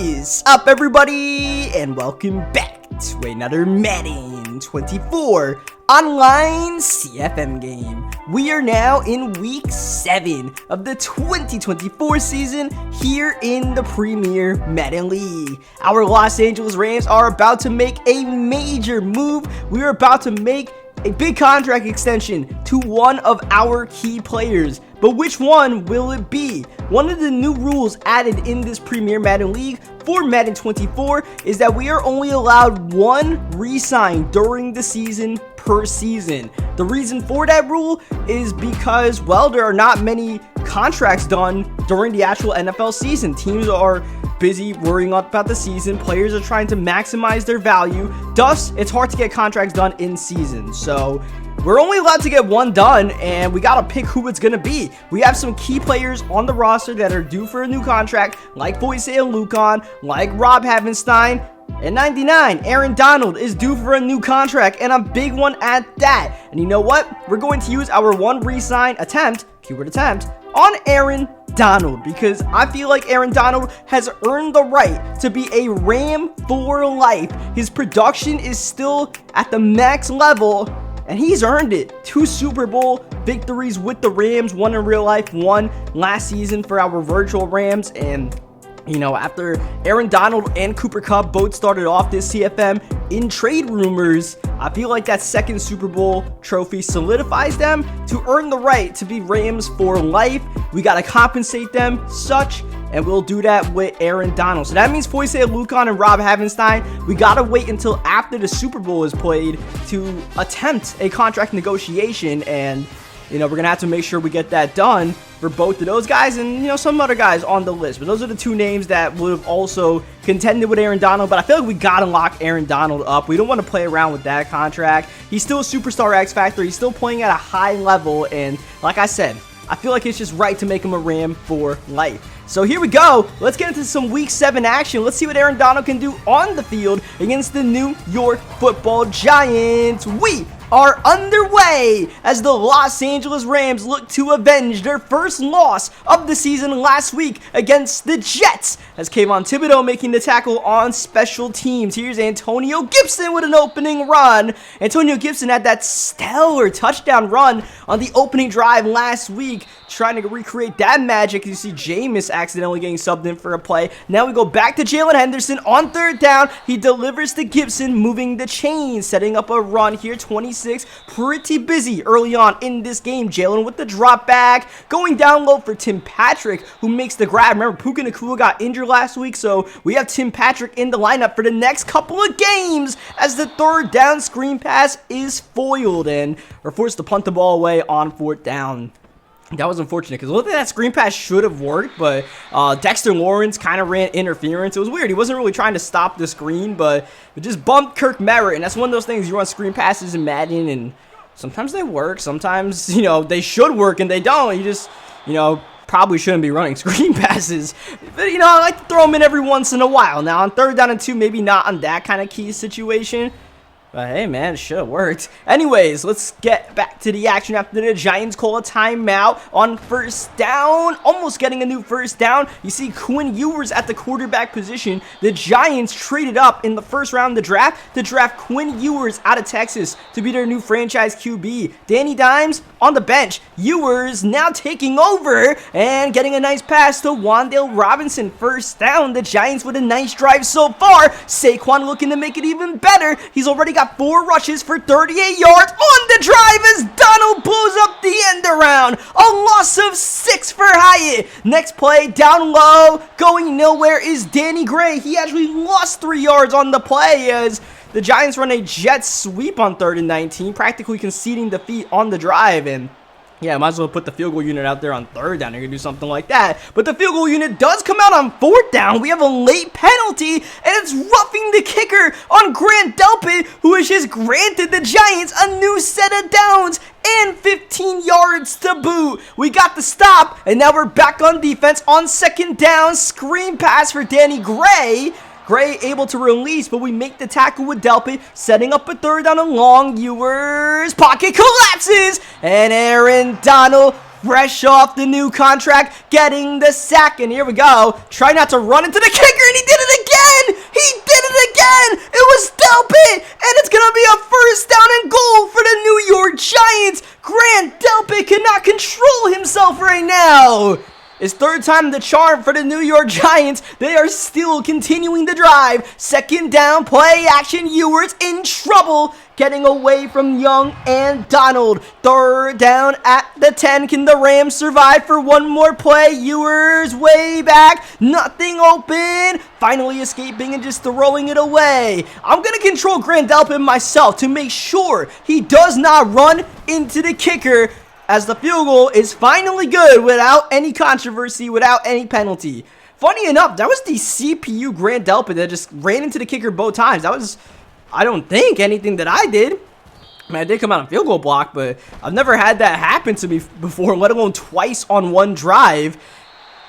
is up, everybody, and welcome back to another Madden 24 online CFM game. We are now in week 7 of the 2024 season here in the Premier Madden League. Our Los Angeles Rams are about to make a major move. We are about to make a big contract extension to one of our key players. But which one will it be? One of the new rules added in this Premier Madden League for Madden 24 is that we are only allowed one re-sign during the season per season. The reason for that rule is because, well, there are not many contracts done during the actual NFL season. Teams are busy worrying about the season. Players are trying to maximize their value. Thus, it's hard to get contracts done in season. So we're only allowed to get one done, and we gotta pick who it's gonna be. We have some key players on the roster that are due for a new contract, like Foyce Lucan, like Rob Havenstein. And 99, Aaron Donald is due for a new contract, and a big one at that. And you know what? We're going to use our one re-sign attempt, keyword attempt, on Aaron Donald, because I feel like Aaron Donald has earned the right to be a Ram for life. His production is still at the max level, and he's earned it. 2 Super Bowl victories with the Rams, one in real life, one last season for our virtual Rams. And you know, after Aaron Donald and Cooper Kupp both started off this CFM in trade rumors, I feel like that second Super Bowl trophy solidifies them to earn the right to be Rams for life. We got to compensate them such, and we'll do that with Aaron Donald. So that means Foyce Lucan and Rob Havenstein, we got to wait until after the Super Bowl is played to attempt a contract negotiation. And you know, we're going to have to make sure we get that done for both of those guys and, you know, some other guys on the list. But those are the 2 names that would have also contended with Aaron Donald. But I feel like we got to lock Aaron Donald up. We don't want to play around with that contract. He's still a superstar X Factor. He's still playing at a high level. And like I said, I feel like it's just right to make him a Ram for life. So here we go. Let's get into some Week 7 action. Let's see what Aaron Donald can do on the field against the New York Football Giants. We are underway as the Los Angeles Rams look to avenge their first loss of the season last week against the Jets, as Kayvon Thibodeau making the tackle on special teams. Here's Antonio Gibson with an opening run. Antonio Gibson had that stellar touchdown run on the opening drive last week, trying to recreate that magic. You see Jameis accidentally getting subbed in for a play. Now we go back to Jalen Henderson on 3rd down. He delivers to Gibson, moving the chains, setting up a run here. 26, pretty busy early on in this game. Jalen with the drop back, going down low for Tim Patrick, who makes the grab. Remember, Puka Nacua got injured last week, so we have Tim Patrick in the lineup for the next couple of games as the 3rd down screen pass is foiled, and we're forced to punt the ball away on 4th down. That was unfortunate because look, that screen pass should have worked, but Dexter Lawrence kind of ran interference. It was weird. He wasn't really trying to stop the screen, but it just bumped Kirk Merritt, and that's one of those things you run screen passes in Madden, and sometimes they work. Sometimes, you know, they should work and they don't. You just, you know, probably shouldn't be running screen passes. But, you know, I like to throw them in every once in a while. Now, on 3rd down and 2, maybe not on that kind of key situation. But hey, man, it should have worked. Anyways, let's get back to the action after the Giants call a timeout on 1st down. Almost getting a new 1st down. You see Quinn Ewers at the quarterback position. The Giants traded up in the 1st round of the draft to draft Quinn Ewers out of Texas to be their new franchise QB. Danny Dimes on the bench. Ewers now taking over and getting a nice pass to Wan'Dale Robinson. 1st down. The Giants with a nice drive so far. Saquon looking to make it even better. He's already got 4 rushes for 38 yards on the drive as Donald blows up the end around. A loss of 6 for Hyatt. Next play, down low, going nowhere is Danny Gray. He actually lost 3 yards on the play as the Giants run a jet sweep on 3rd and 19, practically conceding defeat on the drive. And yeah, might as well put the field goal unit out there on 3rd down. You're going to do something like that. But the field goal unit does come out on 4th down. We have a late penalty, and it's roughing the kicker on Grant Delpit, who has just granted the Giants a new set of downs and 15 yards to boot. We got the stop, and now we're back on defense on 2nd down. Screen pass for Danny Gray. Gray able to release, but we make the tackle with Delpit, setting up a 3rd down and long. Ewers pocket collapses, and Aaron Donald fresh off the new contract, getting the sack. And here we go. Try not to run into the kicker, and he did it again! He did it again! It was Delpit! And it's gonna be a first down and goal for the New York Giants! Grant Delpit cannot control himself right now! It's third time the charm for the New York Giants. They are still continuing the drive. Second down, play action. Ewers in trouble, getting away from Young and Donald. Third down at the 10. Can the Rams survive for one more play? Ewers way back. Nothing open. Finally escaping and just throwing it away. I'm going to control Grant Delpit myself to make sure he does not run into the kicker, as the field goal is finally good without any controversy, without any penalty. Funny enough, that was the CPU Grant Delpit that just ran into the kicker both times. That was, I don't think, anything that I did. I mean, I did come out on field goal block, but I've never had that happen to me before, let alone twice on one drive.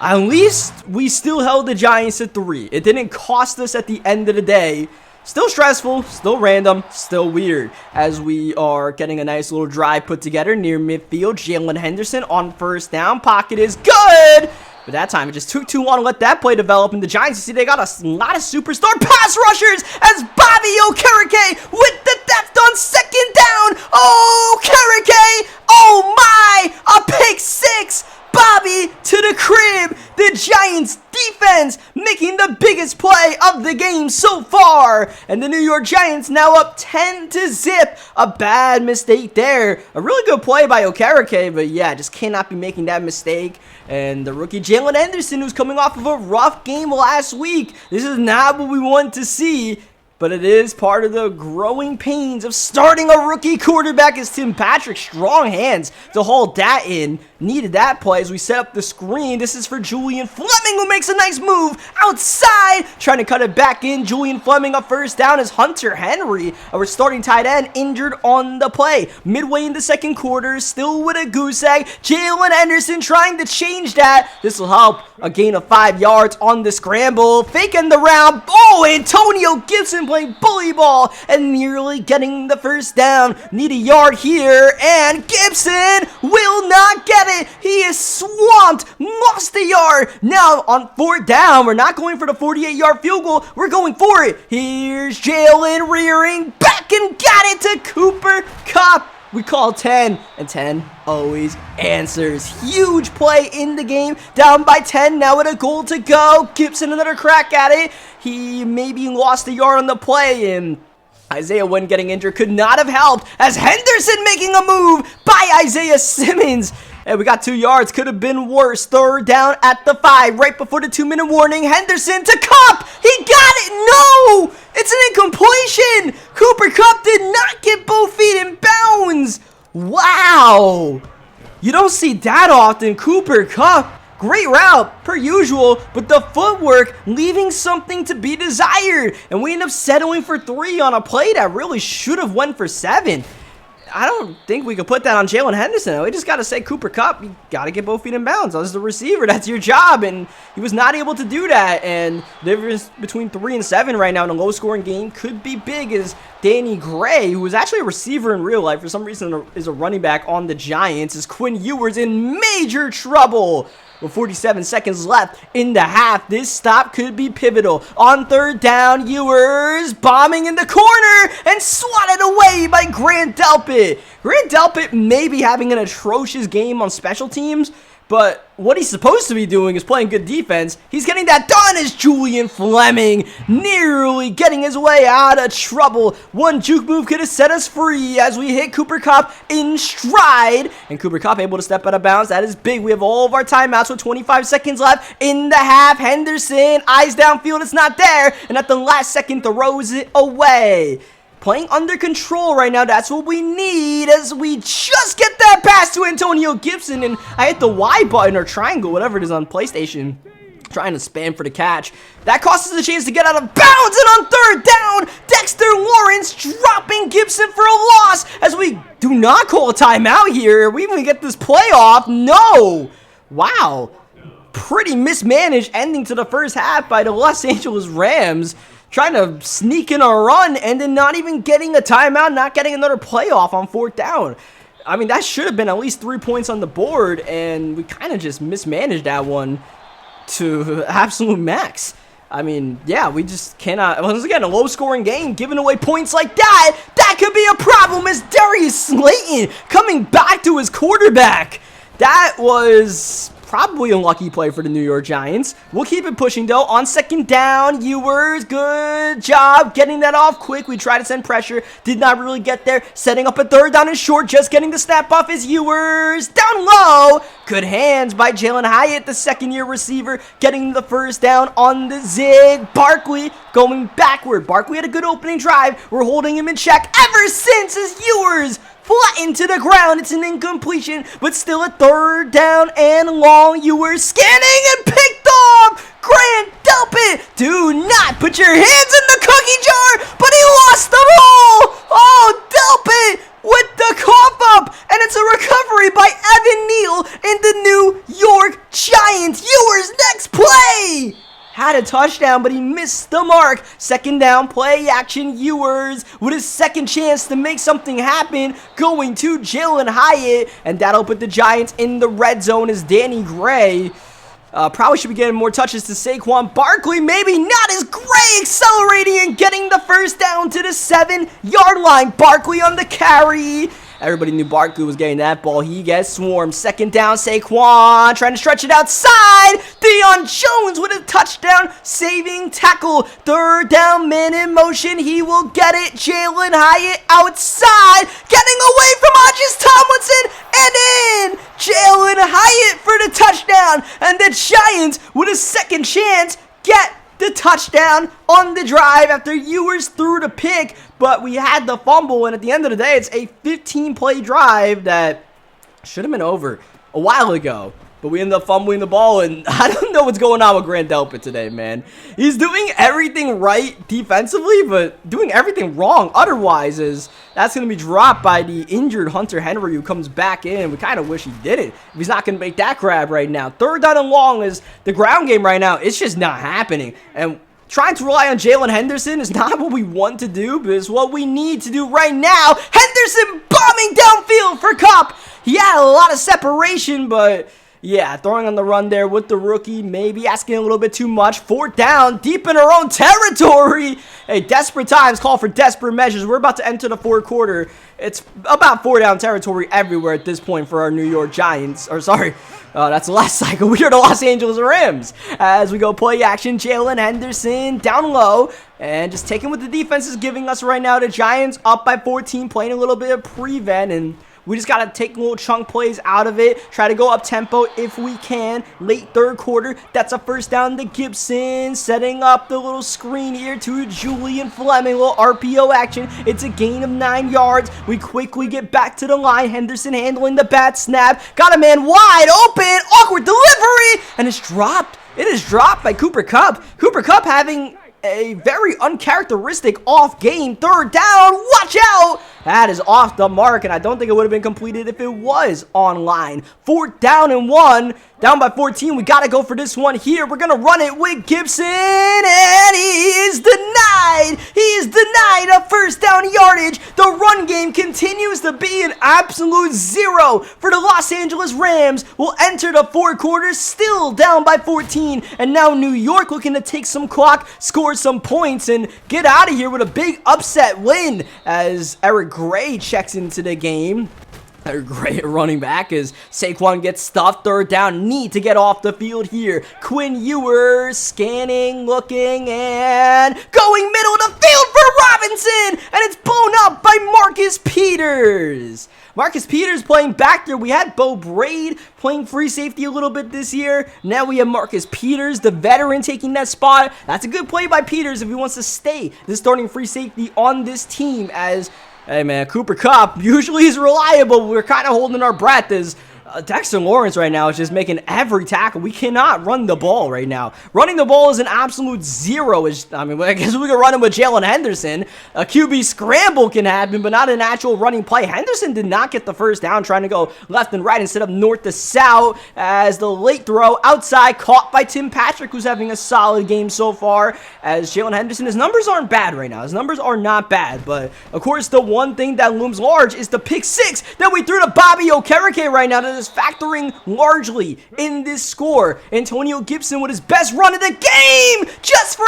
At least we still held the Giants to 3. It didn't cost us at the end of the day. Still stressful, still random, still weird, as we are getting a nice little drive put together near midfield. Jalen Henderson on first down. Pocket is good, but that time it just took too long to let that play develop. And the Giants, you see, they got a lot of superstar pass rushers, as Bobby Okereke with the depth on second down. Oh, Okereke! Oh my! A pick six! Bobby to the crib. The Giants defense making the biggest play of the game so far. And the New York Giants now up 10-0. A bad mistake there. A really good play by Okereke, but yeah, just cannot be making that mistake. And the rookie Jalen Henderson, who's coming off of a rough game last week. This is not what we want to see. But it is part of the growing pains of starting a rookie quarterback, as Tim Patrick, strong hands to hold that in. Needed that play as we set up the screen. This is for Julian Fleming, who makes a nice move outside, trying to cut it back in. Julian Fleming up first down as Hunter Henry, our starting tight end, injured on the play. Midway in the second quarter, still with a goose egg. Jalen Henderson trying to change that. This will help. A gain of 5 yards on the scramble. Faking the round. Oh, Antonio Gibson playing bully ball and nearly getting the first down. Need a yard here, and Gibson will not get it. He is swamped. Lost a yard. Now on fourth down, we're not going for the 48-yard field goal. We're going for it. Here's Jalen rearing back and got it to Cooper Kupp. We call 10, and 10 always answers. Huge play in the game. Down by 10, now with a goal to go. Gibson another crack at it. He maybe lost a yard on the play, and Isaiah Wynn getting injured could not have helped, as Henderson making a move by Isaiah Simmons. And we got 2 yards. Could have been worse. Third down at the 5. Right before the 2-minute warning. Henderson to Kupp. He got it. No! It's an incompletion. Cooper Kupp did not get both feet in bounds. Wow. You don't see that often. Cooper Kupp. Great route, per usual, but the footwork leaving something to be desired. And we end up settling for 3 on a play that really should have went for 7. I don't think we could put that on Jalen Henderson. We just got to say, Cooper Kupp, you got to get both feet in bounds. As the receiver, that's your job, and he was not able to do that. And the difference between 3 and 7 right now in a low-scoring game could be big, as Danny Gray, who was actually a receiver in real life, for some reason is a running back on the Giants, is Quinn Ewers in major trouble. With 47 seconds left in the half, this stop could be pivotal. On third down, Ewers bombing in the corner and swatted away by Grant Delpit. Grant Delpit may be having an atrocious game on special teams, but what he's supposed to be doing is playing good defense. He's getting that done as Julian Fleming nearly getting his way out of trouble. One juke move could have set us free as we hit Cooper Kupp in stride. And Cooper Kupp able to step out of bounds. That is big. We have all of our timeouts with 25 seconds left in the half. Henderson, eyes downfield, it's not there. And at the last second, throws it away. Playing under control right now, that's what we need, as we just get that pass to Antonio Gibson, and I hit the Y button, or triangle, whatever it is on PlayStation, trying to spam for the catch. That costs us a chance to get out of bounds, and on third down, Dexter Lawrence dropping Gibson for a loss, as we do not call a timeout here. We even get this play off. No! Wow. Pretty mismanaged ending to the first half by the Los Angeles Rams. Trying to sneak in a run and then not even getting a timeout, not getting another playoff on fourth down. I mean, that should have been at least 3 points on the board, and we kind of just mismanaged that one to absolute max. I mean, yeah, we just cannot. Once again, a low-scoring game, giving away points like that, that could be a problem as Darius Slayton coming back to his quarterback. That was probably a lucky play for the New York Giants. We'll keep it pushing, though. On second down, Ewers, good job getting that off quick. We tried to send pressure, did not really get there. Setting up a third down and short, just getting the snap off is Ewers. Down low, good hands by Jalen Hyatt, the second-year receiver, getting the first down on the zig. Barkley going backward. Barkley had a good opening drive. We're holding him in check ever since as Ewers flattened to the ground. It's an incompletion, but still a third down and long. Ewers scanning and picked off. Grant Delpit, do not put your hands in the cookie jar, but he lost the ball. Oh, Delpit with the cough up, and it's a recovery by Evan Neal in the New York Giants. Ewers next play had a touchdown, but he missed the mark. Second down, play action. Ewers with his second chance to make something happen, going to Jalen Hyatt, and that'll put the Giants in the red zone as Danny Gray probably should be getting more touches to Saquon Barkley. Maybe not as Gray accelerating and getting the first down to the 7-yard line. Barkley on the carry. Everybody knew Barkley was getting that ball. He gets swarmed. Second down, Saquon trying to stretch it outside. Deion Jones with a touchdown saving tackle. Third down, man in motion. He will get it. Jalen Hyatt outside, getting away from Hodges Tomlinson and in. Jalen Hyatt for the touchdown, and the Giants with a second chance get the touchdown on the drive after Ewers threw the pick, but we had the fumble, and at the end of the day, it's a 15-play drive that should have been over a while ago. But we ended up fumbling the ball, and I don't know what's going on with Grant Delpit today, man. He's doing everything right defensively, but doing everything wrong otherwise. Is that's going to be dropped by the injured Hunter Henry, who comes back in. We kind of wish he did it. If he's not going to make that grab right now. Third down and long is the ground game right now. It's just not happening. And trying to rely on Jalen Henderson is not what we want to do, but it's what we need to do right now. Henderson bombing downfield for Kupp. He had a lot of separation, but yeah, throwing on the run there with the rookie, maybe asking a little bit too much. Fourth down, deep in our own territory. Hey, desperate times call for desperate measures. We're about to enter the fourth quarter. It's about 4-down territory everywhere at this point for our New York Giants. Or sorry, that's the last cycle. We are the Los Angeles Rams. As we go play action, Jalen Henderson down low. And just taking what the defense is giving us right now. The Giants up by 14, playing a little bit of prevent, and we just got to take little chunk plays out of it. Try to go up tempo if we can. Late third quarter. That's a first down to Gibson. Setting up the little screen here to Julian Fleming. Little RPO action. It's a gain of 9 yards. We quickly get back to the line. Henderson handling the bat snap. Got a man wide open. Awkward delivery. And it's dropped. It is dropped by Cooper Kupp. Cooper Kupp having a very uncharacteristic off game. Third down, watch out. That is off the mark, and I don't think it would have been completed if it was online. Fourth down and 1, down by 14. We got to go for this one here. We're going to run it with Gibson, and he is denied. He is denied a first down yardage. The run game continues to be an absolute zero for the Los Angeles Rams. We'll enter the fourth quarter still down by 14, and now New York looking to take some clock, score some points, and get out of here with a big upset win as Eric Gray checks into the game. They're great running back as Saquon gets stuffed. Third down, need to get off the field here. Quinn Ewers scanning, looking, and going middle of the field for Robinson, and it's blown up by Marcus Peters. Marcus Peters playing back there. We had Bo Braid playing free safety a little bit this year. Now we have Marcus Peters, the veteran, taking that spot. That's a good play by Peters if he wants to stay the starting free safety on this team. As hey man, Cooper Kupp usually is reliable. We're kind of holding our breath as Dexter Lawrence right now is just making every tackle. We cannot run the ball right now. Running the ball is an absolute zero. I mean, I guess we can run it with Jalen Henderson. A QB scramble can happen, but not an actual running play. Henderson did not get the first down, trying to go left and right instead of north to south, as the late throw outside caught by Tim Patrick, who's having a solid game so far. As Jalen Henderson, his numbers aren't bad right now. His numbers are not bad, but of course the one thing that looms large is the pick six that we threw to Bobby Okereke right now. That is factoring largely in this score. Antonio Gibson with his best run of the game, just for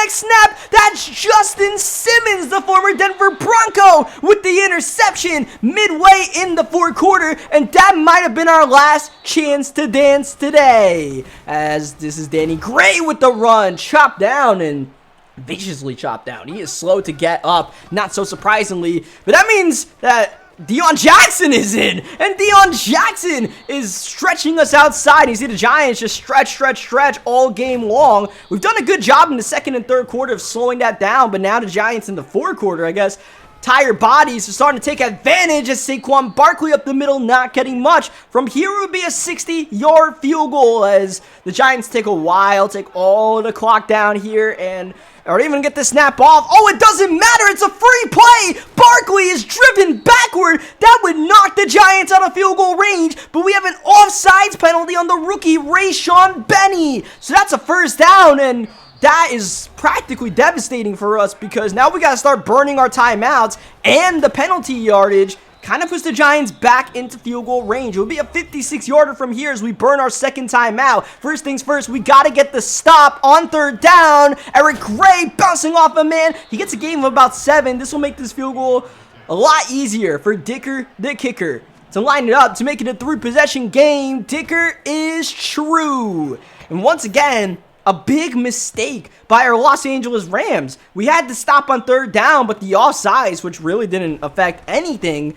next snap, that's Justin Simmons, the former Denver Bronco, with the interception midway in the fourth quarter, and that might have been our last chance to dance today, as this is Danny Gray with the run, chopped down and viciously chopped down. He is slow to get up, not so surprisingly, but that means that Deion Jackson is in, and Deion Jackson is stretching us outside. You see the Giants just stretch all game long. We've done a good job in the second and third quarter of slowing that down, but now the Giants in the fourth quarter, I guess, tired bodies are starting to take advantage as Saquon Barkley up the middle, not getting much. From here, it would be a 60-yard field goal as the Giants take a while, take all the clock down here, and or even get the snap off. Oh, it doesn't matter. It's a free play. Barkley is driven backward. That would knock the Giants out of field goal range, but we have an offsides penalty on the rookie Rayshon Benny. So that's a first down, and that is practically devastating for us because now we got to start burning our timeouts, and the penalty yardage kind of puts the Giants back into field goal range. It would be a 56-yarder from here as we burn our second timeout. First things first, we got to get the stop on third down. Eric Gray bouncing off a man. He gets a gain of about 7. This will make this field goal a lot easier for Dicker, the kicker, to line it up to make it a 3-possession game. Dicker is true. And once again, a big mistake by our Los Angeles Rams. We had to stop on third down, but the offsides, which really didn't affect anything,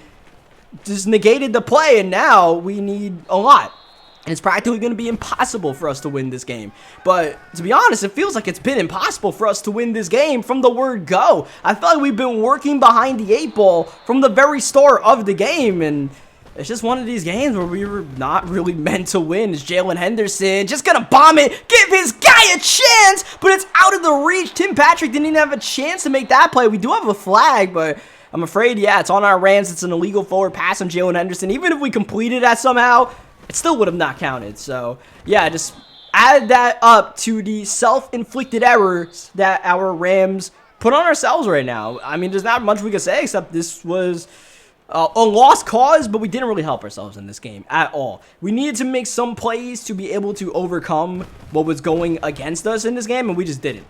just negated the play, and now we need a lot. And it's practically going to be impossible for us to win this game. But to be honest, it feels like it's been impossible for us to win this game from the word go. I feel like we've been working behind the 8 ball from the very start of the game, and it's just one of these games where we were not really meant to win. It's Jalen Henderson just going to bomb it, give his guy a chance, but it's out of the reach. Tim Patrick didn't even have a chance to make that play. We do have a flag, but I'm afraid, yeah, it's on our Rams. It's an illegal forward pass on Jalen Henderson. Even if we completed that somehow, it still would have not counted. So, yeah, just add that up to the self-inflicted errors that our Rams put on ourselves right now. I mean, there's not much we can say except this was a lost cause, but we didn't really help ourselves in this game at all. We needed to make some plays to be able to overcome what was going against us in this game, and we just didn't.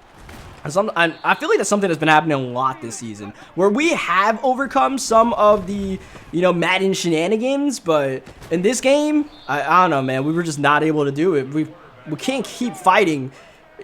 I feel like that's something that's been happening a lot this season, where we have overcome some of the, Madden shenanigans, but in this game, I don't know, man, we were just not able to do it. We can't keep fighting,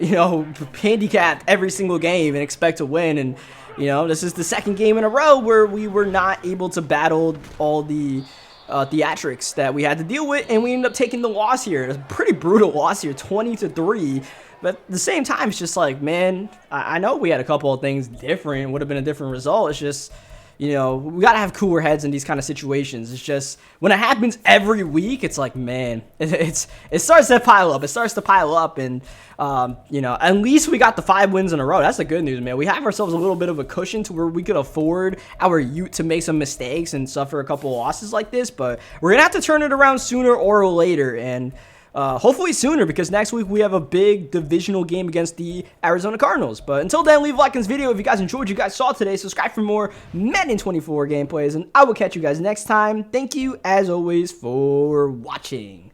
handicapped every single game and expect to win, and this is the second game in a row where we were not able to battle all the theatrics that we had to deal with, and we ended up taking the loss here. It's a pretty brutal loss here, 20-3. But at the same time, it's just like, man, I know we had a couple of things different. Would have been a different result. It's just, we got to have cooler heads in these kind of situations. It's just, when it happens every week, it's like, man, it starts to pile up. It starts to pile up. And, at least we got the 5 wins in a row. That's the good news, man. We have ourselves a little bit of a cushion to where we could afford our youth to make some mistakes and suffer a couple of losses like this. But we're going to have to turn it around sooner or later. And hopefully sooner, because next week we have a big divisional game against the Arizona Cardinals. But until then, leave a like on this video if you guys enjoyed what you guys saw today. Subscribe for more Madden 24 gameplays, and I will catch you guys next time. Thank you, as always, for watching.